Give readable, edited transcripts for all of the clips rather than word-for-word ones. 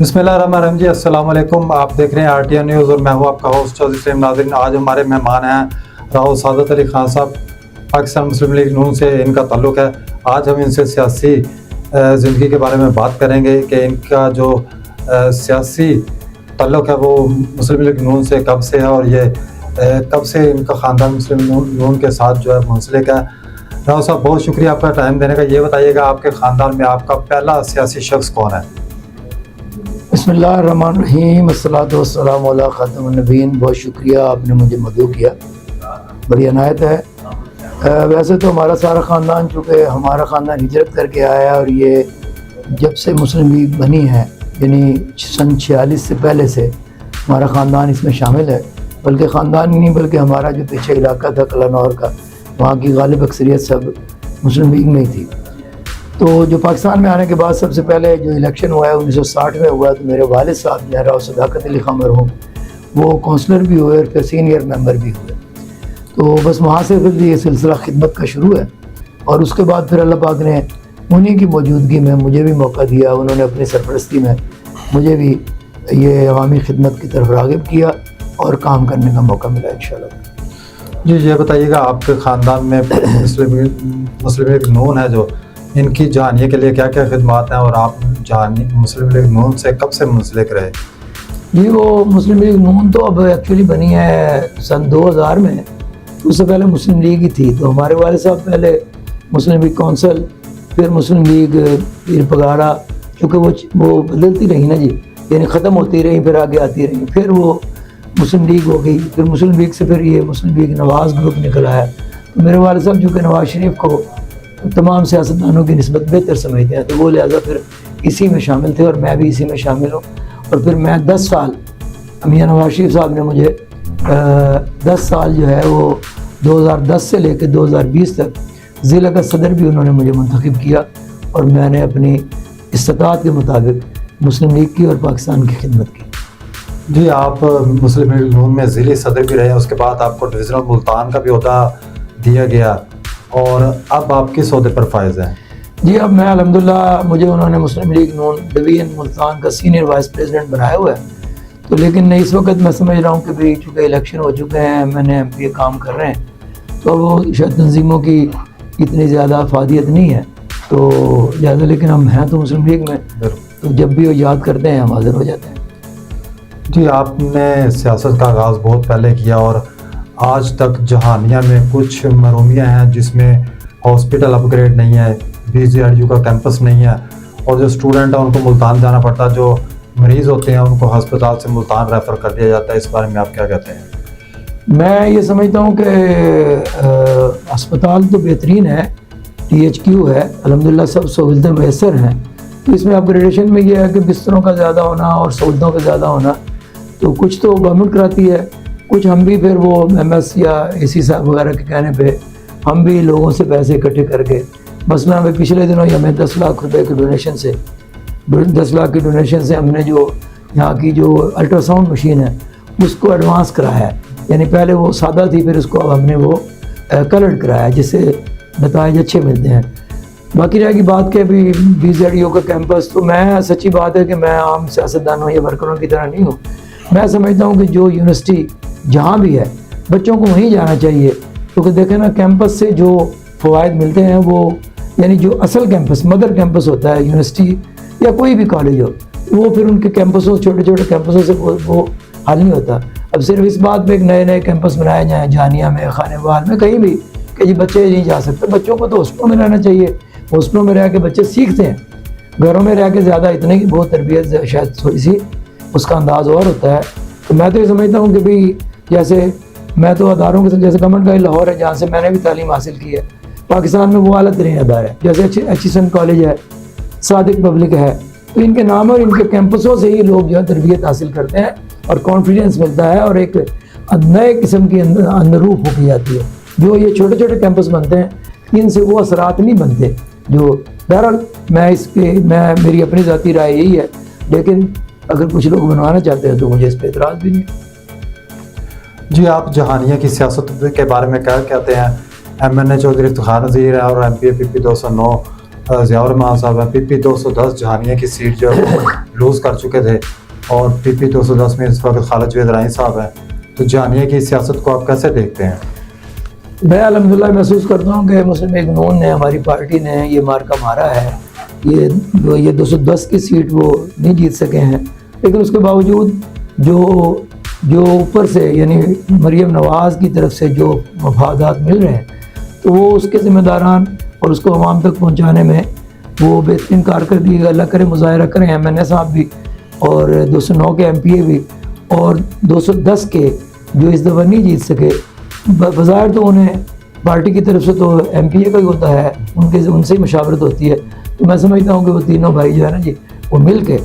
बिस्मिल्लाहिर्रहमानिर्रहीम जी, अस्सलाम वालेकुम। आप देख रहे हैं RTN न्यूज़ और मैं हूं आपका होस्ट चौधरी सलीम। नाज़रीन, आज हमारे मेहमान हैं राव सादत अली खान साहब। पाकिस्तान मुस्लिम लीग नून से इनका ताल्लुक़ है। आज हम इनसे सियासी ज़िंदगी के बारे में बात करेंगे कि इनका जो सियासी ताल्लुक़ है वो मुस्लिम लीग नून से कब से है और ये कब से इनका ख़ानदान मुस्लिम नून के साथ जो है मुंसलिक है। राव साहब, बहुत शुक्रिया आपका टाइम देने का। ये बताइएगा, आपके ख़ानदान में आपका पहला सियासी शख्स कौन है? बिस्मिल्लाहिर्रहमानिर्रहीम, अस्सलातु वस्सलामु अला खातमुन नबीय्यीन। बहुत शुक्रिया, आपने मुझे मदऊ किया, बड़ी अनायत है। वैसे तो हमारा सारा ख़ानदान, चूँकि हमारा ख़ानदान हिजरत करके आया है और ये जब से मुस्लिम लीग बनी है यानी सन 46 से पहले से हमारा ख़ानदान इसमें शामिल है। बल्कि ख़ानदान ही नहीं बल्कि हमारा जो पीछे इलाका था कलानौर का, वहाँ की गालिब अक्सरियत सब मुस्लिम लीग में ही थी। तो जो पाकिस्तान में आने के बाद सबसे पहले जो इलेक्शन हुआ है 1960 में हुआ, तो मेरे वालिद साहब जो है राव सदाकत अली खान मरहूम, वो काउंसलर भी हुए और फिर सीनियर मेंबर भी हुए। तो बस वहाँ से फिर ये सिलसिला खिदमत का शुरू है। और उसके बाद फिर अल्लाह पाक ने उन्हीं की मौजूदगी में मुझे भी मौका दिया, उन्होंने अपनी सरपरस्ती में मुझे भी ये अवामी खिदमत की तरफ राग़िब किया और काम करने का मौका मिला इंशाअल्लाह। जी, ये बताइएगा, आपके ख़ानदान में मुस्लिम लीग नून है जो, इनकी जानिए के लिए क्या क्या खिदमात हैं और आप मुस्लिम लीग नून से कब से मुंसलिक रहे? जी, वो मुस्लिम लीग नून तो अब एक्चुअली बनी है सन 2000 में। उससे पहले मुस्लिम लीग ही थी। तो हमारे वाले साहब पहले मुस्लिम लीग कौंसल, फिर मुस्लिम लीग पीर पगाड़ा, क्योंकि वो बदलती रही ना जी, यानी ख़त्म होती रही फिर आगे आती रही, फिर वो मुस्लिम लीग हो गई। फिर मुस्लिम लीग से फिर ये मुस्लिम लीग नवाज़ ग्रुप निकल आया। तो मेरे वाले साहब चूँकि नवाज़ शरीफ को तमाम सियासतदानों की निस्बत बेहतर समझते हैं, तो वो लिहाजा फिर इसी में शामिल थे और मैं भी इसी में शामिल हूँ। और फिर मैं 10 साल, मियां नवाज शरीफ साहब ने मुझे 10 साल जो है वो 2010 से लेकर 2020 तक ज़िला का सदर भी उन्होंने मुझे मुंतखब किया और मैंने अपनी इस्तात के मुताबिक मुस्लिम लीग की और पाकिस्तान की खिदमत की। जी, आप मुस्लिम लीग नून में ज़िले सदर भी रहे, उसके बाद आपको डिवीज़नल मुल्तान का भी ओहदा दिया गया और अब आप किस ओहदे पर फायज़ हैं? जी, अब मैं अल्हम्दुलिल्लाह, मुझे उन्होंने मुस्लिम लीग नून डिवीज़न मुल्तान का सीनियर वाइस प्रेसिडेंट बनाया हुआ है। तो लेकिन इस वक्त मैं समझ रहा हूँ कि भाई चूँकि इलेक्शन हो चुके हैं, मैंने MPA काम कर रहे हैं, तो वो शायद तंजीमों की इतनी ज़्यादा अफादियत नहीं है, तो ज़्यादा, लेकिन हम हैं तो मुस्लिम लीग में, तो जब भी वो याद करते हैं हम हाजिर हो जाते हैं। जी, आपने सियासत का आगाज़ बहुत पहले किया और आज तक जहानिया में कुछ महरूमियाँ हैं जिसमें हॉस्पिटल अपग्रेड नहीं है, BZRU का कैंपस नहीं है और जो स्टूडेंट है उनको मुल्तान जाना पड़ता है, जो मरीज़ होते हैं उनको हस्पताल से मुल्तान रेफ़र कर दिया जाता है। इस बारे में आप क्या कहते हैं? मैं ये समझता हूँ कि अस्पताल तो बेहतरीन है, THQ है, अल्हम्दुलिल्लाह सब सहूलतें मैसर हैं। तो इसमें अपग्रेडेशन में ये है कि बिस्तरों का ज़्यादा होना और सहूलतों का ज़्यादा होना, तो कुछ तो गवर्नमेंट कराती है, कुछ हम भी फिर वो MS या AC साहब वगैरह के कहने पे हम भी लोगों से पैसे इकट्ठे करके, मसलन हमें पिछले दिनों हमें 10 लाख रुपए के डोनेशन से 10 लाख की डोनेशन से हमने जो यहाँ की जो अल्ट्रासाउंड मशीन है उसको एडवांस कराया है। यानी पहले वो सादा थी, फिर उसको अब हमने वो कलर्ड कराया, जिससे नताइज अच्छे मिलते हैं। बाकी रह की बात के भी BZRU का कैंपस, तो मैं सच्ची बात है कि मैं आम सियासतदानों या वर्करों की तरह नहीं हूँ। मैं समझता हूँ कि जो यूनिवर्सिटी जहाँ भी है बच्चों को वहीं जाना चाहिए, क्योंकि देखें ना, कैंपस से जो फ़वाइद मिलते हैं वो, यानी जो असल कैंपस मदर कैंपस होता है यूनिवर्सिटी या कोई भी कॉलेज हो, वो फिर उनके कैंपसों, छोटे छोटे कैंपसों से वो हल नहीं होता। अब सिर्फ इस बात पे एक नए नए कैंपस बनाए जाएँ जानिया में, खानेवाल में, कहीं भी, कि जी बच्चे नहीं जा सकते। बच्चों को तो हॉस्टलों में रहना चाहिए, हॉस्टलों में रह के बच्चे सीखते हैं, घरों में रह के ज़्यादा इतने की बहुत तरबियत शायद थोड़ी सी उसका अंदाज़ और होता है। तो मैं तो ये समझता हूँ कि भाई जैसे मैं तो अदारों के, जैसे गवर्नमेंट का लाहौर है जहाँ से मैंने भी तालीम हासिल की है, पाकिस्तान में वो आला तरीन अदारे है, जैसे HSN कॉलेज है, सादिक पब्लिक है, तो इनके नाम और इनके कैंपसों से ही लोग जो है तरबियत हासिल करते हैं और कॉन्फिडेंस मिलता है और एक नए किस्म की अंदरूप होती जाती है। जो ये छोटे छोटे कैंपस बनते हैं, इनसे वो असरात नहीं बनते जो, बहरहाल मैं मेरी अपनी ज़ाती राय यही है, लेकिन अगर कुछ लोग बनवाना चाहते हैं तो मुझे इस पर एतराज़ भी नहीं। जी, आप जहानिया की सियासत के बारे में क्या कहते हैं? MNA चौधरी इफ्तिखार नज़ीर है और MPA PP 209 ज़ियाउर रहमान साहब हैं, PP 210 जहानिया की सीट जो है लूज़ कर चुके थे, और PP 210 में इस वक्त खालिद वेदराई साहब हैं। तो जहानिया की सियासत को आप कैसे देखते हैं? मैं अल्हम्दुलिल्लाह महसूस करता हूँ कि मुस्लिम लीग नून ने, हमारी पार्टी ने ये मार्का मारा है। ये 210 की सीट वो नहीं जीत सके हैं, लेकिन उसके बावजूद जो ऊपर से यानी मरीम नवाज़ की तरफ से जो मफादात मिल रहे हैं, तो वो उसके ज़िम्मेदारान और उसको आवाम तक पहुँचाने में वो बेहतरीन कारकर्दगी अल्लाह करे मुजाहरा करें। MNA साहब भी और 209 के MPA भी और 210 के जो इस दफ़ा नहीं जीत सके, बज़ाहिर तो उन्हें पार्टी की तरफ से तो MPA का ही होता है, उनसे ही मशावरत होती है। तो मैं समझता हूँ कि वो तीनों भाई जो है ना जी, वो मिल के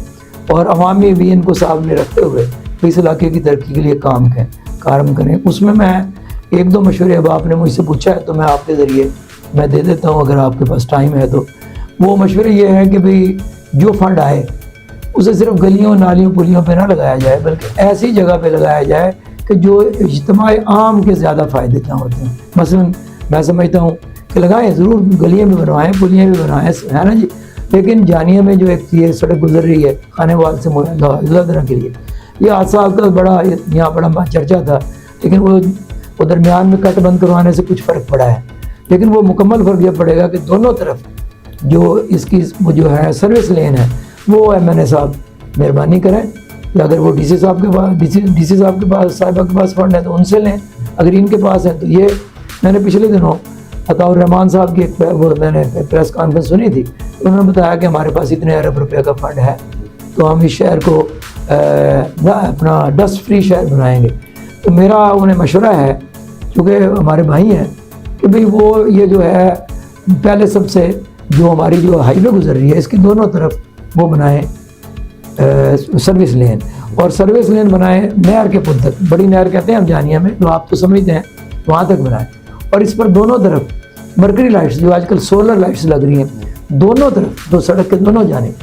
और अवामी भी इनको सामने रखते हुए इस इलाके की तरक्की के लिए काम करें। उसमें मैं एक दो मशवरे, अब आपने मुझसे पूछा है तो मैं आपके ज़रिए मैं दे देता हूँ अगर आपके पास टाइम है तो। वो मशवरे ये है कि भाई जो फंड आए उसे सिर्फ गलियों, नालियों, पुलियों पे ना लगाया जाए, बल्कि ऐसी जगह पे लगाया जाए कि जो इज्तिमाई आम के ज़्यादा फ़ायदे क्या होते हैं। मसलन मैं समझता हूँ कि लगाएं ज़रूर, गलियाँ भी बनवाएं, पुलियाँ भी बनाएं, है ना जी, लेकिन जानिया में जो एक ये सड़क गुजर रही है खानेवाल से मुआज़रा के लिए, ये हादसा का बड़ा यहाँ बड़ा चर्चा था, लेकिन वो दरमियान में कट बंद करवाने से कुछ फ़र्क पड़ा है। लेकिन वो मुकम्मल फ़र्क यह पड़ेगा कि दोनों तरफ जो इसकी वो जो है सर्विस लेन है, वो MNA साहब मेहरबानी करें, या अगर वो DC साहब के पास DC साहब के पास, साहिबा के पास फ़ंड है तो उनसे लें, अगर इनके पास है तो ये। मैंने पिछले दिनों अताउर रहमान साहब की वो मैंने प्रेस कॉन्फ्रेंस सुनी थी, उन्होंने बताया कि हमारे पास इतने अरब रुपये का फ़ंड है, तो हम इस शहर को अपना डस्ट फ्री शहर बनाएंगे। तो मेरा उन्हें मशवरा है, चूँकि हमारे भाई हैं, कि भाई वो ये जो है पहले सबसे जो हमारी जो हाईवे गुजर रही है इसकी दोनों तरफ वो बनाएं सर्विस लेन, और सर्विस लेन बनाएं नहर के पुल तक, बड़ी नहर कहते हैं हम जानिया में, तो आप तो समझते हैं, वहाँ तक बनाएं। और इस पर दोनों तरफ मरकरी लाइट्स, जो आजकल सोलर लाइट्स लग रही हैं, दोनों तरफ, तो सड़क के दोनों जाने,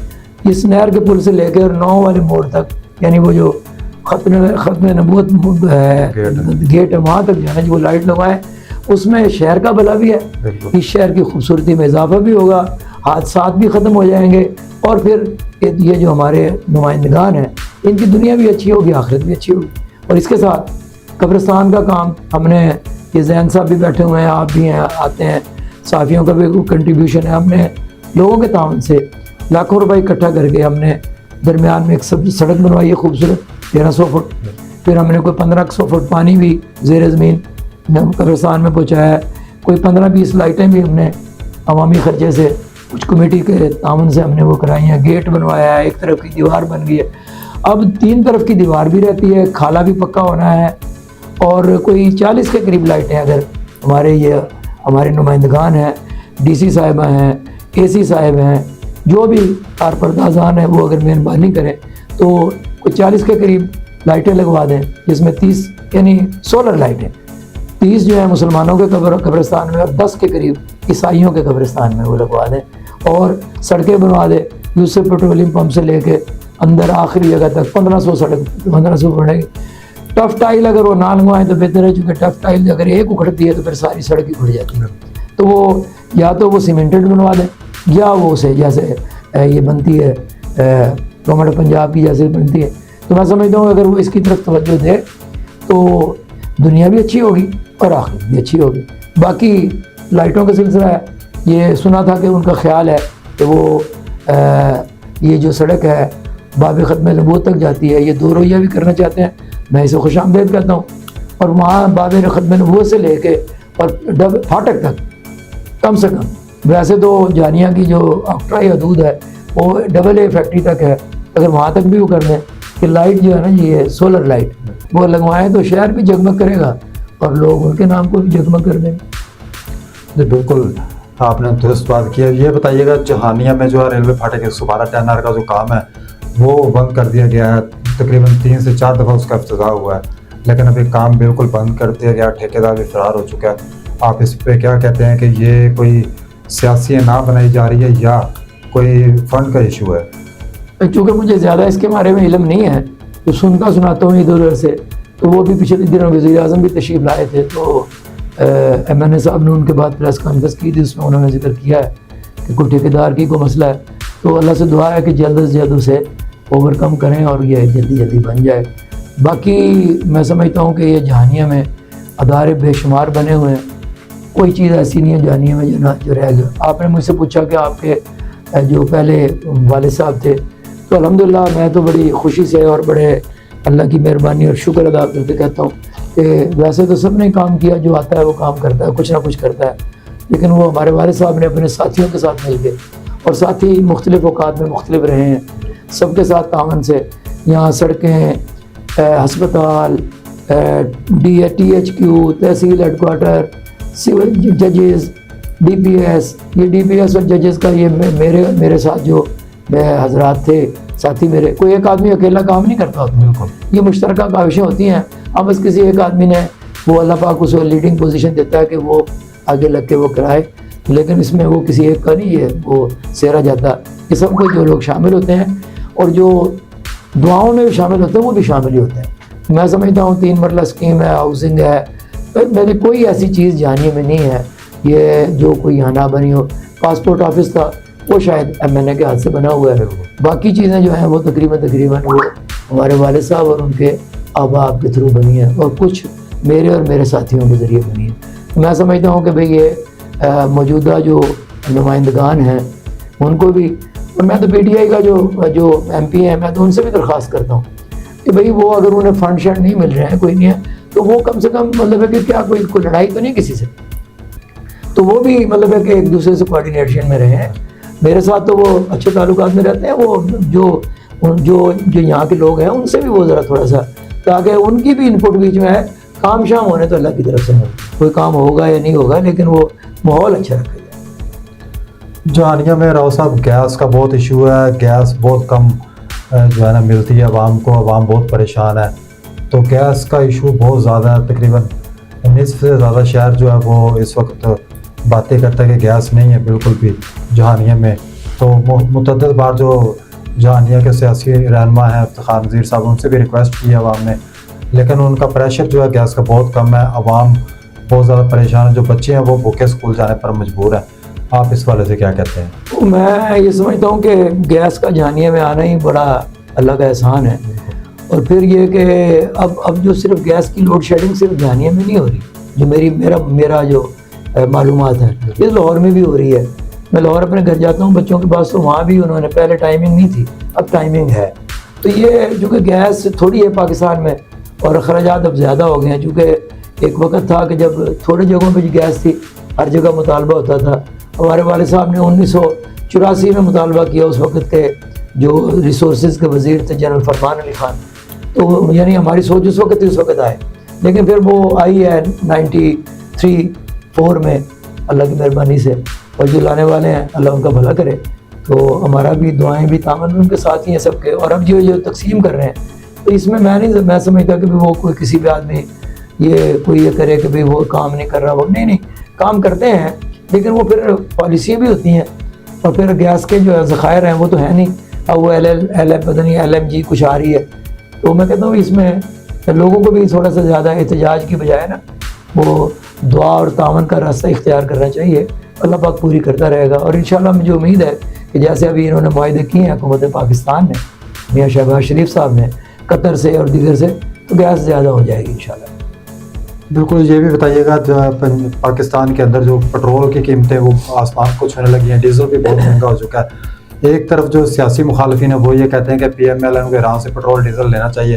इस नहर के पुल से लेकर 9 वाले मोड़ तक, यानी वो जो खत्म नबूवत गेट है वहाँ तक जाना, जो वो लाइट लगवाएं। उसमें शहर का भला भी है, इस शहर की खूबसूरती में इजाफा भी होगा, हादसात भी ख़त्म हो जाएंगे, और फिर ये जो हमारे नुमाइंदगान हैं इनकी दुनिया भी अच्छी होगी, आखिरत भी अच्छी होगी। और इसके साथ कब्रिस्तान का काम हमने, ये जैन साहब भी बैठे हुए हैं, आप भी हैं, आते हैं, साफ़ियों का भी कंट्रीब्यूशन है, हमने लोगों के तावन से लाखों रुपए इकट्ठा करके हमने दरमियान में एक सड़क बनवाई है खूबसूरत 1300 फुट, फिर हमने कोई 1500 फुट पानी भी ज़ेर ज़मीन कब्रिस्तान में पहुँचाया है, कोई 15-20 लाइटें भी हमने अवामी खर्चे से, कुछ कमेटी के तावन से हमने वो कराई हैं, गेट बनवाया है, एक तरफ की दीवार बन गई है, अब 3 तरफ की दीवार भी रहती है, खाला भी पक्का होना है, और कोई 40 के करीब लाइटें अगर हमारे नुमाइंदगान हैं, DC साहिबा हैं, AC साहिब हैं, जो भी कारपरदाजान हैं, वो अगर मेहरबानी करें तो कोई 40 के करीब लाइटें लगवा दें, जिसमें 30 यानी सोलर लाइटें, 30 जो है मुसलमानों के कब्रिस्तान में और 10 के करीब ईसाइयों के कब्रिस्तान में वो लगवा दें, और सड़कें बनवा दें यूसुफ पेट्रोलियम पंप से लेके अंदर आखिरी जगह तक 1500 सड़क 1500 बनेगी। टफ टाइल अगर वो ना लगवाएं तो बेहतर है, चूँकि टफ टाइल अगर एक उखड़ती है तो फिर सारी सड़क ही उखड़ जाती है। तो वो या तो वो सीमेंटेड बनवा दें, या वो से जैसे ये बनती है गवर्नमेंट पंजाब की जैसे बनती है। तो मैं समझता हूँ अगर वो इसकी तरफ तवज्जो दे तो दुनिया भी अच्छी होगी और आखिरत भी अच्छी होगी। बाकी लाइटों का सिलसिला है, ये सुना था कि उनका ख्याल है कि वो ये जो सड़क है बाब ख़त्म नबूवत तक जाती है, ये 2 रोइया भी करना चाहते हैं, मैं इसे खुशामदीद कहता हूँ। और वहाँ बाब ख़त्म नबूवत से लेके और फाटक तक कम से कम, वैसे तो जानिया की जो ऑक्ट्राई हदूद है वो AA फैक्ट्री तक है, अगर वहाँ तक भी वो कर दें कि लाइट जो है ना ये सोलर लाइट वो लगवाएं तो शहर भी जगमग करेगा और लोग उनके नाम को भी जगमग कर देंगे। जी बिल्कुल, आपने दुरुस्त बात की है। ये बताइएगा जहानिया में जो है रेलवे फाटक 112 टनर का जो काम है वो बंद कर दिया गया है, तकरीबन 3 से 4 दफ़ा उसका इफ्तिताह हुआ है, लेकिन अभी काम बिल्कुल बंद कर दिया गया, ठेकेदार भी फरार हो चुका है। आप इस पे क्या कहते हैं कि ये कोई सियासी ना बनाई जा रही है या कोई फंड का इशू है? चूँकि मुझे ज़्यादा इसके बारे में इल्म नहीं है तो सुनाता हूँ इधर उधर से। तो वो भी पिछले दिनों वज़ीर-ए-आज़म भी तशरीफ़ लाए थे, तो MNA साहब ने उनके बाद प्रेस कॉन्फ्रेंस की थी, उसमें उन्होंने जिक्र किया है कि कोई ठेकेदार की कोई मसला है, तो अल्लाह से दुआ है कि जल्द से जल्द उसे ओवरकम करें और ये जल्दी जल्दी बन जाए। बाकी मैं समझता हूँ कि ये जहानिया में अदारे बेशुमार बने हुए हैं, कोई चीज़ ऐसी नहीं है जहानिया में जो रह गया। आपने मुझसे पूछा कि आपके जो पहले वालिद साहब थे, तो अल्हम्दुलिल्लाह मैं तो बड़ी खुशी से और बड़े अल्लाह की मेहरबानी और शुक्र अदा करके कहता हूँ कि वैसे तो सब ने काम किया, जो आता है वो काम करता है, कुछ ना कुछ करता है, लेकिन वो हमारे वालिद साहब ने अपने साथियों के साथ मिल के, और साथी मुख्तलिफ़ औकात में मुख्तलिफ रहे हैं, सबके साथ तावन से यहाँ सड़कें, हस्पताल, THQ, तहसील हेडकोार्टर, सिविल जजेस, DPS, ये DPS और जजेस का ये मेरे साथ जो हजरात थे साथी मेरे, कोई एक आदमी अकेला काम नहीं करता होता। बिल्कुल, ये मुश्तरका काविशें होती हैं। अब बस किसी एक आदमी ने वो अल्लाह पाक उसे लीडिंग पोजीशन देता है कि वो आगे लग के वो कराए, लेकिन इसमें वो किसी एक का नहीं है वो सेरा जाता। ये सब कोई जो लोग शामिल होते हैं और जो दुआओं में भी शामिल होते हैं वो भी शामिल ही होते हैं। मैं समझता हूँ 3 मरला स्कीम है, हाउसिंग है, मेरी कोई ऐसी चीज़ जानिए में नहीं है ये जो कोई यहाँ ना बनी हो। पासपोर्ट ऑफिस था वो शायद MNA के हाथ से बना हुआ है। बाकी चीज़ें जो हैं वो तकरीबन वो हमारे वालिद साहब और उनके अहबाब के थ्रू बनी है, और कुछ मेरे और मेरे साथियों के ज़रिए बनी है। तो मैं समझता हूँ कि भाई ये मौजूदा जो नुमाइंदगान हैं उनको भी, और मैं तो PTI का जो MP है, मैं तो उनसे भी दरख्वास्त करता हूँ कि भाई वो अगर उन्हें फंड शंड नहीं मिल रहे हैं, कोई नहीं है, तो वो कम से कम मतलब है कि क्या कोई लड़ाई तो नहीं किसी से, तो वो भी मतलब है कि एक दूसरे से कोऑर्डिनेशन में रहे हैं। मेरे साथ तो वो अच्छे ताल्लुकात में रहते हैं, वो जो यहाँ के लोग हैं उनसे भी वो ज़रा थोड़ा सा, ताकि उनकी भी इनपुट बीच में है। काम शाम होने तो अल्लाह की तरफ से है, कोई काम होगा या नहीं होगा, लेकिन वो माहौल अच्छा रखा जाए। जहानिया में राव साहब गैस का बहुत इशू है, गैस बहुत कम जो है ना मिलती है आवाम को, आवाम बहुत परेशान है, तो गैस का इशू बहुत ज़्यादा है। तकरीबन निस्फ से ज़्यादा शहर जो है वो इस वक्त बातें करता है कि गैस नहीं है बिल्कुल भी जहानिया में। तो मुतअद्दिद बार जो जहानिया के सियासी रहनुमा हैं इफ्तिखार नज़ीर साहब, उनसे भी रिक्वेस्ट की है आवाम ने, लेकिन उनका प्रेशर जो है गैस का बहुत कम है, आवाम बहुत ज़्यादा परेशान है, जो बच्चे हैं वो भूखे स्कूल जाने पर मजबूर हैं। आप इस वाले से क्या कहते हैं? तो मैं ये समझता हूँ कि गैस का जहानिया में आना ही बड़ा अल्लाह का एहसान है। और फिर ये कि अब जो सिर्फ गैस की लोड शेडिंग सिर्फ जहानिया में नहीं हो रही, जो मेरा जो मालूमात है, ये लाहौर में भी हो रही है। मैं लाहौर अपने घर जाता हूँ बच्चों के पास, तो वहाँ भी उन्होंने, पहले टाइमिंग नहीं थी, अब टाइमिंग है। तो ये जो कि गैस थोड़ी है पाकिस्तान में और अखराजात अब ज़्यादा हो गए हैं, चूँकि एक वक्त था कि जब थोड़े जगहों पर गैस थी, हर जगह मुतालबा होता था। हमारे वालिद साहब ने 1984 में मुतालबा किया, उस वक्त के जो रिसोर्सेज के वज़ीर थे जनरल फरमान अली खान, तो यानी हमारी सोच उस वक्त आए, लेकिन फिर वो आई है 93-4 में अल्लाह की मेहरबानी से, और जो लाने वाले हैं अल्लाह उनका भला करे। तो हमारा भी दुआएं भी तामन उनके साथ ही हैं सबके। और अब जो तकसीम कर रहे हैं, तो इसमें मैं समझता कि वो कोई किसी भी आदमी कोई ये करे कि भाई वो काम नहीं कर रहा, वो नहीं काम करते हैं, लेकिन वो फिर पॉलिसियाँ भी होती हैं, और फिर गैस के जो ज़खायर हैं वो तो है नहीं। अब वो LM पता नहीं LMG कुछ आ रही है, तो मैं कहता हूँ इसमें लोगों को भी थोड़ा सा ज़्यादा एहतजाज की बजाय ना वो दुआ और तावन का रास्ता इख्तियार करना चाहिए। अल्लाह पाक पूरी करता रहेगा। और इंशाल्लाह मुझे उम्मीद है कि जैसे अभी इन्होंने मुआहदे किए हैं हुकूमत पाकिस्तान ने, मियाँ शहबाज शरीफ साहब ने, कतर से और दीगर से, तो गैस ज़्यादा हो जाएगी इंशाल्लाह। बिल्कुल, ये भी बताइएगा पाकिस्तान के अंदर जो पेट्रोल की कीमतें वो आसमान को छूने लगी हैं, डीजल भी बहुत महंगा हो चुका है। एक तरफ जो सियासी मुखालिफिन है वो ये कहते हैं कि PMLN को ईरान से पेट्रोल डीजल लेना चाहिए।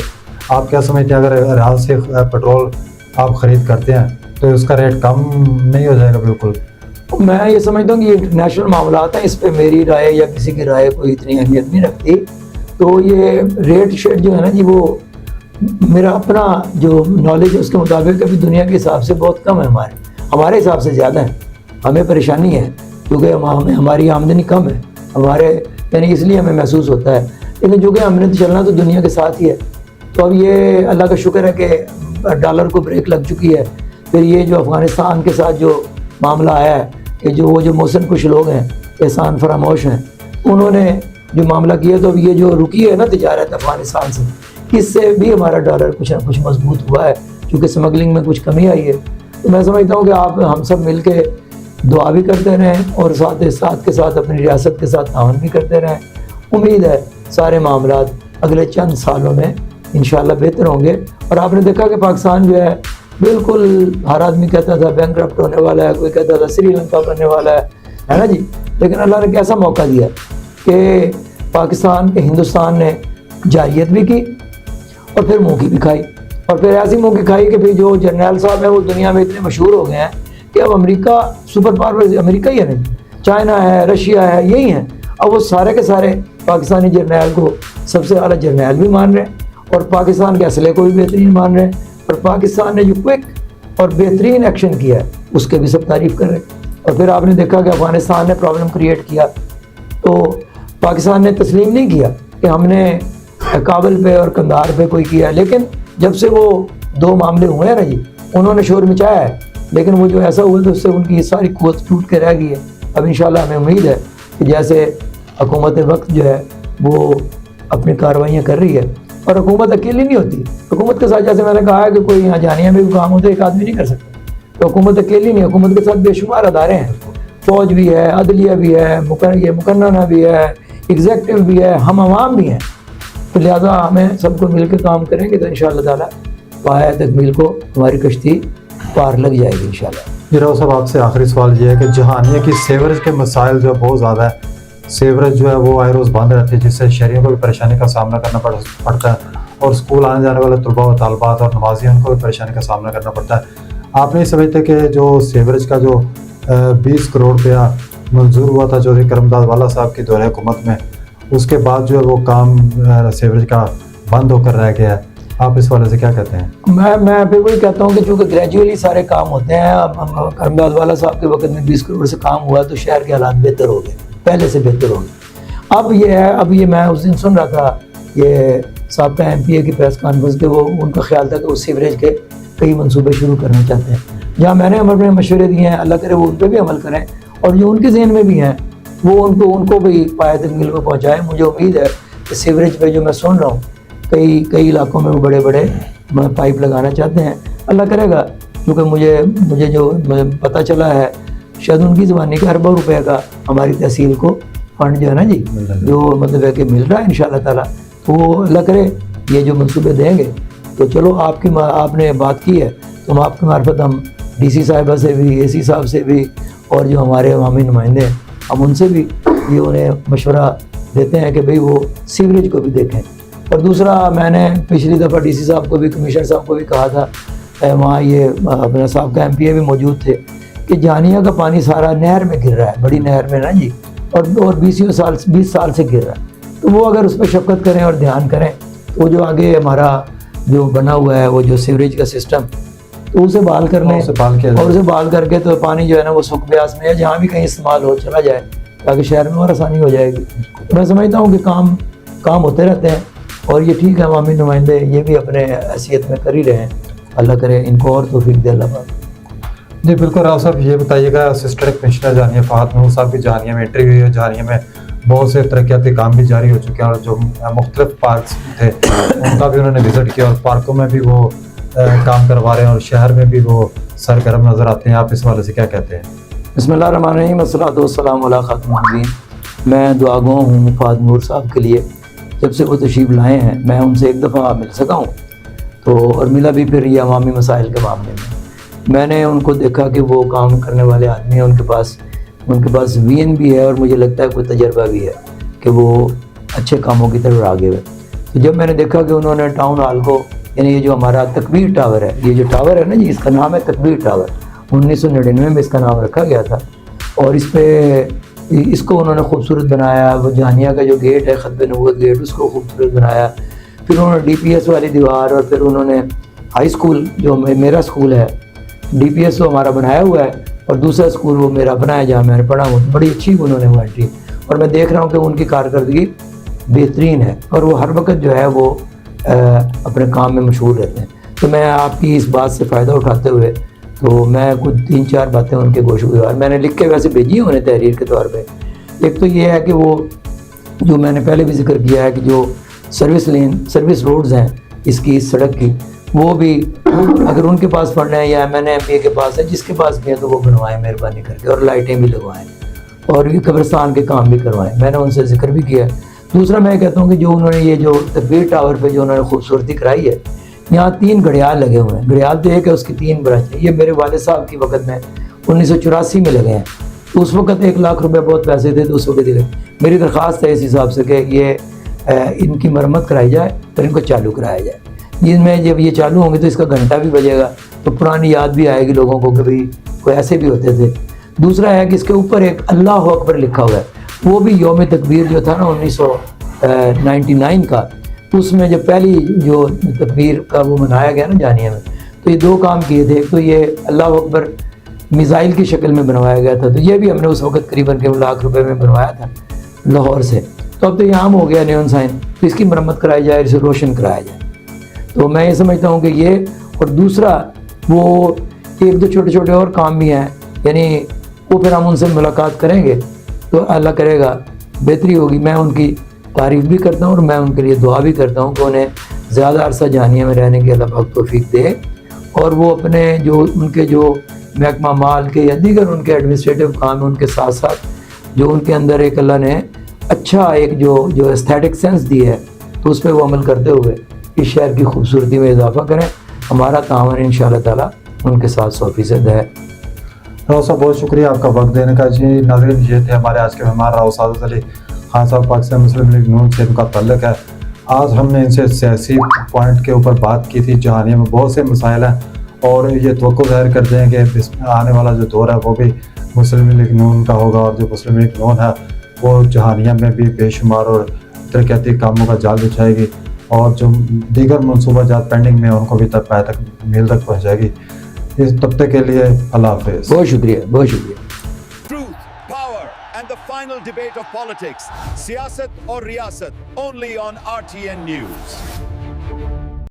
आप क्या समझते हैं, अगर ईरान से पेट्रोल आप ख़रीद करते हैं तो उसका रेट कम नहीं हो जाएगा? बिल्कुल, मैं ये समझता हूँ कि ये इंटरनेशनल मामला हैं, इस पर मेरी राय या किसी की राय कोई इतनी अहमियत नहीं रखती। तो ये रेट शेट जो है ना जी, वो मेरा अपना जो नॉलेज है उसके मुताबिक अभी दुनिया के हिसाब से बहुत कम है, हमारे हिसाब से ज़्यादा है। हमें परेशानी है क्योंकि हमारी आमदनी कम है, यानी इसलिए हमें महसूस होता है। लेकिन जो कि हमने तो चलना तो दुनिया के साथ ही है। तो अब ये अल्लाह का शुक्र है कि डॉलर को ब्रेक लग चुकी है। फिर ये जो अफ़गानिस्तान के साथ जो मामला आया है कि जो मौसम कुछ लोग हैं एहसान फरामोश हैं, उन्होंने जो मामला किया, तो अब ये जो रुकी है ना तिजारत अफ़गानिस्तान से, इससे भी हमारा डॉलर कुछ ना कुछ मजबूत हुआ है, क्योंकि स्मगलिंग में कुछ कमी आई है। तो मैं समझता हूँ कि हम सब मिल के दुआ भी करते रहें और साथ के साथ अपनी रियासत के साथ ताउन भी करते रहें। उम्मीद है सारे मामलात अगले चंद सालों में इंशाल्लाह बेहतर होंगे। और आपने देखा कि पाकिस्तान जो है बिल्कुल, हर आदमी कहता था बैंकरप्ट होने वाला है, कोई कहता था श्रीलंका बनने वाला है ना जी। लेकिन अल्लाह ने कैसा मौका दिया कि पाकिस्तान के हिंदुस्तान ने जारियत भी की और फिर मुँह की भी खाई, और फिर ऐसी मुँह की खाई कि फिर जो जर्नैल साहब हैं वो दुनिया में इतने मशहूर हो गए हैं कि अब अमेरिका सुपर पावर अमेरिका ही है नहीं, चाइना है, रशिया है, यही है। अब वो सारे के सारे पाकिस्तानी जर्नैल को सबसे आला जर्नैल भी मान रहे हैं और पाकिस्तान के असले को भी बेहतरीन मान रहे हैं। और पाकिस्तान ने जो क्विक और बेहतरीन एक्शन किया है उसके भी सब तारीफ़ कर रहे हैं। और फिर आपने देखा कि अफगानिस्तान ने प्रॉब्लम क्रिएट किया तो पाकिस्तान ने तस्लीम नहीं किया कि हमने काबुल पे और कंधार पे कोई किया है। लेकिन जब से वो 2 मामले हुए हैं ना जी, उन्होंने शोर मचाया है, लेकिन वो जो ऐसा हुआ तो उससे उनकी ये सारी कुव्वत टूट के रह गई है। अब इंशाल्लाह हमें उम्मीद है कि जैसे हुकूमत वक्त जो है वो अपनी कार्रवाइयाँ कर रही है, और हुकूमत अकेली नहीं होती, हुकूमत के साथ जैसे मैंने कहा है कि कोई यहाँ जानिया में भी काम होता है, एक आदमी नहीं कर सकता, तो हुकूमत अकेली नहीं, हुकूमत के साथ बेशुमार अदारे हैं, फौज भी है, अदलिया भी है, मुकन्ना भी है, एग्जेक्टिव भी है, हम आवाम भी हैं। तो लिहाजा हमें सबको मिल के काम करेंगे तो इंशाअल्लाह ताला पाया तकमील को हमारी कश्ती पार लग जाएगी इंशाअल्लाह। जी राव साहब, आपसे आखिरी सवाल ये है कि जहानिया की सेवरेज के मसाइल जो है बहुत ज़्यादा है, सेवरेज जो है वो आए रोज़ बंद रहती है, जिससे शहरियों को भी परेशानी का सामना करना पड़ता है, और स्कूल आने जाने वाले तलबा व तालबात और नमाजी उनको भी परेशानी का सामना करना पड़ता है। आप नहीं समझते कि जो सेवरेज का जो 20 करोड़ रुपया मंजूर हुआ था चौधरी करमदाद वाला साहब की दौरे हुकूमत में, उसके बाद जो है वो काम सेवरेज का बंद होकर रह गया है, आप इस वाले से क्या कहते हैं? मैं फिर वही कहता हूँ कि चूँकि ग्रेजुअली सारे काम होते हैं, अब करमदाद वाला साहब के वक्त में 20 करोड़ से काम हुआ तो शहर के हालात बेहतर हो गए, पहले से बेहतर हो गए। अब ये मैं उस दिन सुन रहा था, ये साबका MPA की प्रेस कॉन्फ्रेंस पे, वो उनका ख्याल था कि वो सीवरेज के कई मंसूबे शुरू करना चाहते हैं। जहाँ मैंने अपने मशवरे दिए हैं, अल्लाह करे वो उन पर भी अमल करें, और जो उनके जहन में भी हैं वो उनको भी पाया तकमील को पहुँचाएँ। मुझे उम्मीद है कि सीवरेज पे जो मैं सुन रहा हूँ कई इलाकों में वो बड़े बड़े पाइप लगाना चाहते हैं, अल्लाह करेगा। क्योंकि मुझे पता चला है शायद उनकी ज़बानी का अरबों रुपए का हमारी तहसील को फंड जो है ना जी, जो मतलब है कि मिल रहा है इंशाअल्लाह ताला, तो वो अल्लाह करे ये जो मंसूबे देंगे तो चलो आपने बात की है तो हम आपके मार्फत हम DC साहिबा से भी, AC साहब से भी, और जो हमारे अवामी नुमाइंदे हैं हम उनसे भी ये उन्हें मशवरा देते हैं कि भाई वो सीवरेज को भी देखें। और दूसरा, मैंने पिछली दफ़ा DC साहब को भी, कमिश्नर साहब को भी कहा था, वहाँ ये अपना साहब का MPA भी मौजूद थे, कि जानिया का पानी सारा नहर में गिर रहा है, बड़ी नहर में ना जी, और 20 साल से गिर रहा है। तो वो अगर उस पर शफ़क़त करें और ध्यान करें तो जो आगे हमारा जो बना हुआ है वो जो सीवरेज का सिस्टम, तो उसे बहाल कर लें, और उसे बहाल करके तो पानी जो है ना वो सुख ब्यास में, जहाँ भी कहीं इस्तेमाल हो चला जाए, ताकि शहर में और आसानी हो जाएगी। मैं समझता हूँ कि काम होते रहते हैं, और ये ठीक है, अवामी नुमाइंदे ये भी अपने हैसियत में कर ही रहे हैं, अल्लाह करे इनको और तौफीक दे अल्लाह पाक। जी बिल्कुल राव साहब, ये बताइएगा, असिस्टेंट कमिश्नर जानिया फहद नूर साहब की जानिया में एंट्री हुई है, जानिया में बहुत से तरक्याती काम भी जारी हो चुके हैं, और जो मुख्तलिफ पार्क थे उनका भी उन्होंने विज़िट किया, और पार्कों में भी वो काम करवा रहे हैं, और शहर में भी वो सरगर्म नज़र आते हैं। आप इस वाले से क्या कहते हैं? बिस्मिल्लाहिर्रहमानिर्रहीम, अस्सलातु वस्सलामु अला खातिमुल नबीय्यीन। मैं दुआगो हूँ फहद नूर साहब के लिए, जब से वो तशरीफ़ लाए हैं मैं उनसे एक दफ़ा मिल सका हूँ, तो और मिला भी फिर ये अवामी मसाइल के मामले में। मैंने उनको देखा कि वो काम करने वाले आदमी हैं, उनके पास VN भी है, और मुझे लगता है कोई तजर्बा भी है कि वो अच्छे कामों की तरफ आगे हुए। तो जब मैंने देखा कि उन्होंने टाउन हॉल को, यानी ये जो हमारा तकबीर टावर है, ये जो टावर है ना जी, इसका नाम है तकबीर टावर, 1999 में इसका नाम रखा गया था, और इसको उन्होंने खूबसूरत बनाया। वो जानिया का जो गेट है, खतबे नबूवत गेट, उसको खूबसूरत बनाया। फिर उन्होंने DPS वाली दीवार, और फिर उन्होंने हाई स्कूल जो मेरा स्कूल है, DPS तो हमारा बनाया हुआ है, और दूसरा स्कूल वो मेरा बनाया जहाँ मैंने पढ़ा हूँ, बड़ी अच्छी उन्होंने वो एंट्री, और मैं देख रहा हूँ कि उनकी कारकर्दगी बेहतरीन है, और वो हर वक्त जो है वो अपने काम में मशहूर रहते हैं। तो मैं आपकी इस बात से फ़ायदा उठाते हुए तो मैं कुछ 3-4 बातें उनके गोशगुजार मैंने लिख के वैसे भेजी है उन्हें तहरीर के तौर पे। एक तो ये है कि वो जो मैंने पहले भी जिक्र किया है कि जो सर्विस रोड्स हैं इसकी, इस सड़क की, वो भी अगर उनके पास फंड है या MNA MPA के पास है, जिसके पास भी है तो वो बनवाएं मेहरबानी करके, और लाइटें भी लगवाएं और ये कब्रिस्तान के काम भी करवाएं। मैंने उनसे जिक्र भी किया। दूसरा मैं कहता हूँ कि जो उन्होंने ये जो तकबीर टावर पे जो उन्होंने खूबसूरती कराई है, यहाँ 3 घड़ियाल लगे हुए हैं। घड़ियाल तो एक है, उसकी 3 ब्रांच है। ये मेरे वाले साहब की वक्त में 1984 में लगे हैं। तो उस वक्त 1 लाख रुपए बहुत पैसे थे, तो उस वक्त दिले। मेरी दरख्वास्त है इस हिसाब से कि ये इनकी मरम्मत कराई जाए और इनको चालू कराया जाए। जिनमें जब ये चालू होंगे तो इसका घंटा भी बजेगा, तो पुरानी याद भी आएगी लोगों को कि भाई कोई ऐसे भी होते थे। दूसरा है कि इसके ऊपर एक अल्लाह अकबर लिखा हुआ है। वो भी यौम तकबीर जो था ना 1999 का, उसमें जब पहली जो तकबीर का वो मनाया गया ना जानिया में, तो ये 2 काम किए थे। तो ये अल्लाह अकबर मिसाइल की शक्ल में बनवाया गया था, तो ये भी हमने उस वक्त करीबन के लाख रुपए में बनवाया था लाहौर से। तो अब तो ये आम हो गया नियॉन साइन, तो इसकी मरम्मत कराई जाए, इसे रोशन कराया जाए। तो मैं ये समझता हूँ कि ये, और दूसरा वो 1-2 छोटे-छोटे और काम भी हैं, यानी वो फिर हम उनसे मुलाकात करेंगे तो अल्लाह करेगा बेहतरी होगी। मैं उनकी तारीफ़ भी करता हूँ और मैं उनके लिए दुआ भी करता हूँ कि उन्हें ज़्यादा अरसा जानिया में रहने की अल्लाह पाक तौफीक दे, और वो अपने जो उनके जो महकमा माल के या दीगर उनके एडमिनिस्ट्रेटिव काम है, उनके साथ साथ जो उनके अंदर एक अल्लाह ने अच्छा एक जो एस्थेटिक सेंस दी है, तो उस पर वो अमल करते हुए इस शहर की खूबसूरती में इजाफा करें। हमारा तावन इंशाअल्लाह ताला उनके साथ 100% है। राव साहब बहुत शुक्रिया आपका वक्त देने का। जी नाज़रीन, ये थे हमारे आज के मेहमान राव सादत अली खान साहब, पाकिस्तान मुस्लिम लीग नून से इनका ताल्लुक़ है। आज हमने इनसे सियासी पॉइंट के ऊपर बात की थी। जहानिया में बहुत से मसाइल हैं और ये तवक्को ज़ाहिर करते हैं कि इसमें आने वाला जो दौर है वो भी मुस्लिम लीग नून का होगा, और जो मुस्लिम लीग नून है वो जहानिया में भी बेशुमार और तरक्याती कामों का जाल बिछाएगी, और जो दीगर मनसूबाजात पेंडिंग में उनको भी तक मील तक पहुँचाएगी। इस तब तक के लिए अल्लाह हाफ़िज़। बहुत शुक्रिया, बहुत शुक्रिया। Truth, power, and the final debate of politics. Siyasat or Riyasat, only on RTN News.